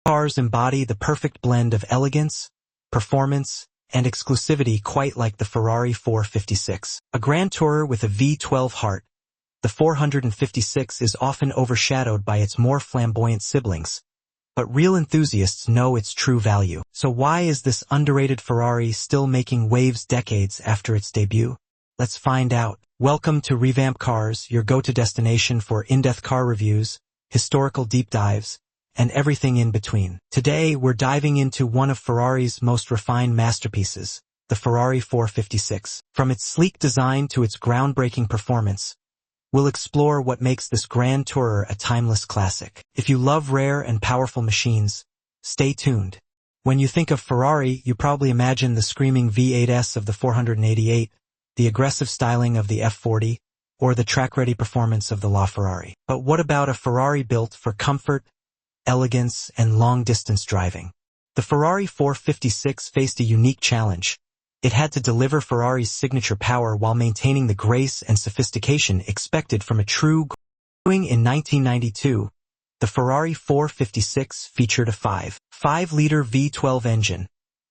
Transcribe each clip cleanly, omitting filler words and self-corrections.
Cars embody the perfect blend of elegance, performance, and exclusivity, quite like the Ferrari 456. A grand tourer with a V12 heart, the 456 is often overshadowed by its more flamboyant siblings, but real enthusiasts know its true value. So why is this underrated Ferrari still making waves decades after its debut? Let's find out. Welcome to Revamp Cars, your go-to destination for in-depth car reviews, historical deep dives, and everything in between. Today, we're diving into one of Ferrari's most refined masterpieces, the Ferrari 456. From its sleek design to its groundbreaking performance, we'll explore what makes this grand tourer a timeless classic. If you love rare and powerful machines, stay tuned. When you think of Ferrari, you probably imagine the screaming V8s of the 488, the aggressive styling of the F40, or the track-ready performance of the LaFerrari. But what about a Ferrari built for comfort, elegance, and long-distance driving? The Ferrari 456 faced a unique challenge. It had to deliver Ferrari's signature power while maintaining the grace and sophistication expected from a true in 1992, the Ferrari 456 featured a 5.5-liter V12 engine,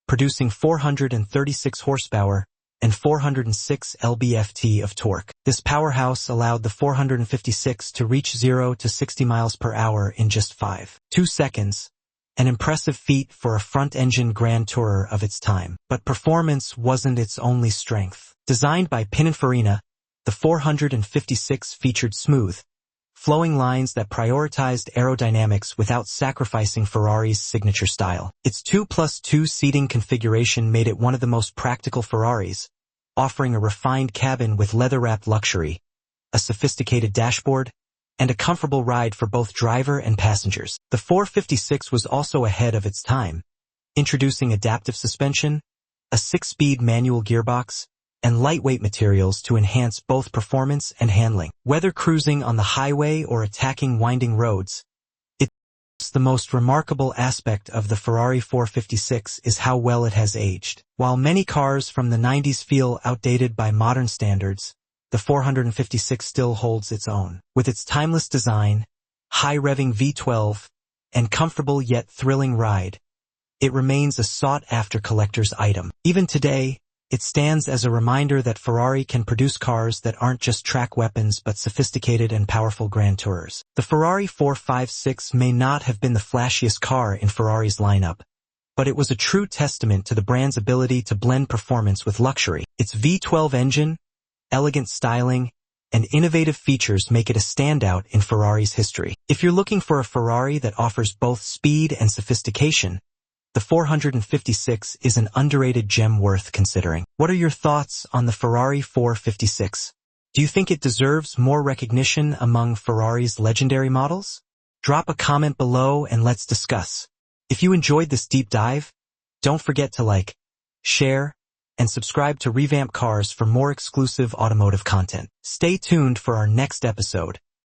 producing 436 horsepower and 406 lb-ft of torque. This powerhouse allowed the 456 to reach 0 to 60 miles per hour in just 5.2 seconds, an impressive feat for a front-engine grand tourer of its time. But performance wasn't its only strength. Designed by Pininfarina, the 456 featured smooth, flowing lines that prioritized aerodynamics without sacrificing Ferrari's signature style. Its 2+2 seating configuration made it one of the most practical Ferraris, offering a refined cabin with leather-wrapped luxury, a sophisticated dashboard, and a comfortable ride for both driver and passengers. The 456 was also ahead of its time, introducing adaptive suspension, a 6-speed manual gearbox, and lightweight materials to enhance both performance and handling. Whether cruising on the highway or attacking winding roads, the most remarkable aspect of the Ferrari 456 is how well it has aged. While many cars from the 90s feel outdated by modern standards, the 456 still holds its own. With its timeless design, high-revving V12, and comfortable yet thrilling ride, it remains a sought-after collector's item. Even today, it stands as a reminder that Ferrari can produce cars that aren't just track weapons but sophisticated and powerful grand tourers. The Ferrari 456 may not have been the flashiest car in Ferrari's lineup, but it was a true testament to the brand's ability to blend performance with luxury. Its V12 engine, elegant styling, and innovative features make it a standout in Ferrari's history. If you're looking for a Ferrari that offers both speed and sophistication, the 456 is an underrated gem worth considering. What are your thoughts on the Ferrari 456? Do you think it deserves more recognition among Ferrari's legendary models? Drop a comment below and let's discuss. If you enjoyed this deep dive, don't forget to like, share, and subscribe to Revamp Cars for more exclusive automotive content. Stay tuned for our next episode,